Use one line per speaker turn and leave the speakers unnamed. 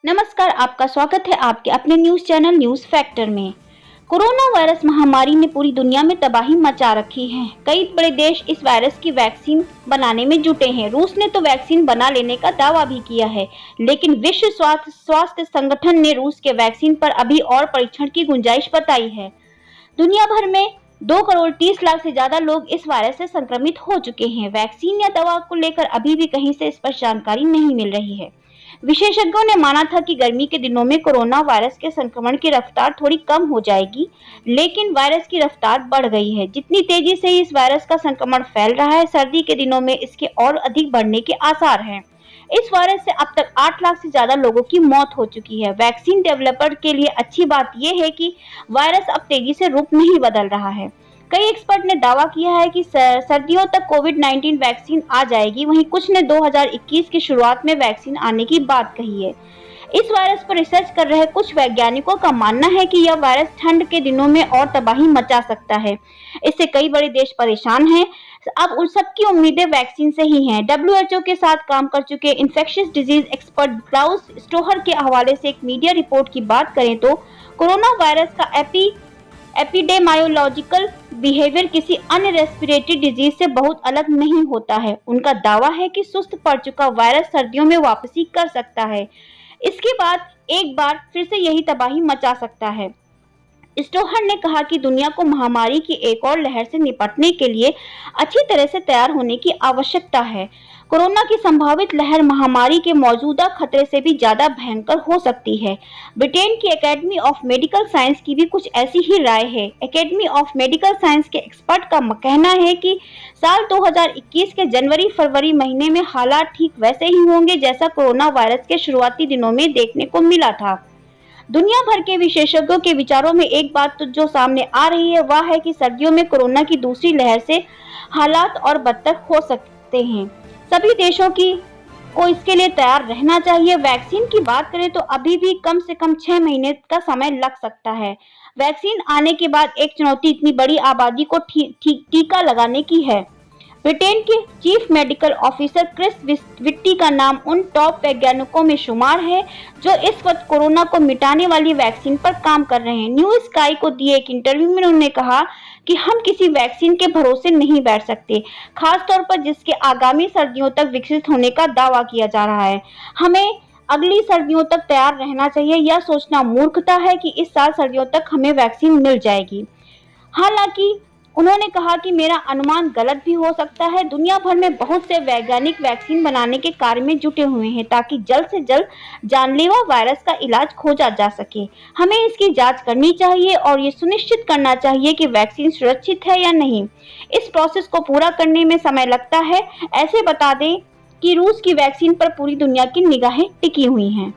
नमस्कार, आपका स्वागत है आपके अपने न्यूज चैनल न्यूज फैक्टर में। कोरोना वायरस महामारी ने पूरी दुनिया में तबाही मचा रखी है। कई बड़े देश इस वायरस की वैक्सीन बनाने में जुटे हैं। रूस ने तो वैक्सीन बना लेने का दावा भी किया है, लेकिन विश्व स्वास्थ्य संगठन ने रूस के वैक्सीन पर अभी और परीक्षण की गुंजाइश बताई है। दुनिया भर में 2 करोड़ 30 लाख से ज्यादा लोग इस वायरस से संक्रमित हो चुके हैं। वैक्सीन या दवा को लेकर अभी भी कहीं से स्पष्ट जानकारी नहीं मिल रही है। विशेषज्ञों ने माना था कि गर्मी के दिनों में कोरोना वायरस के संक्रमण की रफ्तार थोड़ी कम हो जाएगी, लेकिन वायरस की रफ्तार बढ़ गई है। जितनी तेजी से इस वायरस का संक्रमण फैल रहा है, सर्दी के दिनों में इसके और अधिक बढ़ने के आसार हैं। इस वायरस से अब तक 8 लाख से ज्यादा लोगों की मौत हो चुकी है। वैक्सीन डेवलपर के लिए अच्छी बात यह है कि वायरस अब तेजी से रुख नहीं बदल रहा है। कई एक्सपर्ट ने दावा किया है कि सर्दियों तक कोविड-19 वैक्सीन आ जाएगी। वहीं कुछ ने 2021 की शुरुआत में वैक्सीन आने की बात कही है। इस वायरस पर रिसर्च कर रहे कुछ वैज्ञानिकों का मानना है कि यह वायरस ठंड के दिनों में और तबाही मचा सकता है। इससे कई बड़े देश परेशान हैं। अब उन सबकी उम्मीदें वैक्सीन से ही हैं। WHO के साथ काम कर चुके इन्फेक्शियस डिजीज एक्सपर्ट क्लाउस स्टोहर के हवाले से एक मीडिया रिपोर्ट की बात करें तो कोरोना वायरस का एपिडेमियोलॉजिकल बिहेवियर किसी अन्य रेस्पिरेटरी डिजीज से बहुत अलग नहीं होता है। उनका दावा है कि सुस्त पड़ चुका वायरस सर्दियों में वापसी कर सकता है। इसके बाद एक बार फिर से यही तबाही मचा सकता है। स्टोहर ने कहा कि दुनिया को महामारी की एक और लहर से निपटने के लिए अच्छी तरह से तैयार होने की आवश्यकता है। कोरोना की संभावित लहर महामारी के मौजूदा खतरे से भी ज्यादा भयंकर हो सकती है। ब्रिटेन की एकेडमी ऑफ मेडिकल साइंस की भी कुछ ऐसी ही राय है। एकेडमी ऑफ मेडिकल साइंस के एक्सपर्ट का कहना है कि साल 2021 के जनवरी-फरवरी महीने में हालात ठीक वैसे ही होंगे जैसा कोरोना वायरस के शुरुआती दिनों में देखने को मिला था। दुनिया भर के विशेषज्ञों के विचारों में एक बात तो जो सामने आ रही है वह है कि सर्दियों में कोरोना की दूसरी लहर से हालात और बदतर हो सकते हैं। सभी देशों को इसके लिए तैयार रहना चाहिए। वैक्सीन की बात करें तो अभी भी कम से कम 6 महीने का समय लग सकता है। वैक्सीन आने के बाद एक चुनौती इतनी बड़ी आबादी को टीका लगाने की है। ब्रिटेन के चीफ मेडिकल ऑफिसर क्रिस विट्टी का नाम उन टॉप वैज्ञानिकों में शुमार है जो इस वक्त कोरोना को मिटाने वाली वैक्सीन पर काम कर रहे हैं। न्यू स्काई को दिए एक इंटरव्यू में उन्होंने कहा कि हम किसी वैक्सीन के भरोसे नहीं बैठ सकते, खास तौर पर जिसके आगामी सर्दियों तक विकसित होने का दावा किया जा रहा है। हमें अगली सर्दियों तक तैयार रहना चाहिए। यह सोचना मूर्खता है कि इस साल सर्दियों तक हमें वैक्सीन मिल जाएगी। हालांकि उन्होंने कहा कि मेरा अनुमान गलत भी हो सकता है। दुनिया भर में बहुत से वैज्ञानिक वैक्सीन बनाने के कार्य में जुटे हुए हैं ताकि जल्द से जल्द जानलेवा वायरस का इलाज खोजा जा सके। हमें इसकी जांच करनी चाहिए और ये सुनिश्चित करना चाहिए कि वैक्सीन सुरक्षित है या नहीं। इस प्रोसेस को पूरा करने में समय लगता है। ऐसे बता दें कि रूस की वैक्सीन पर पूरी दुनिया की निगाहें टिकी हुई हैं।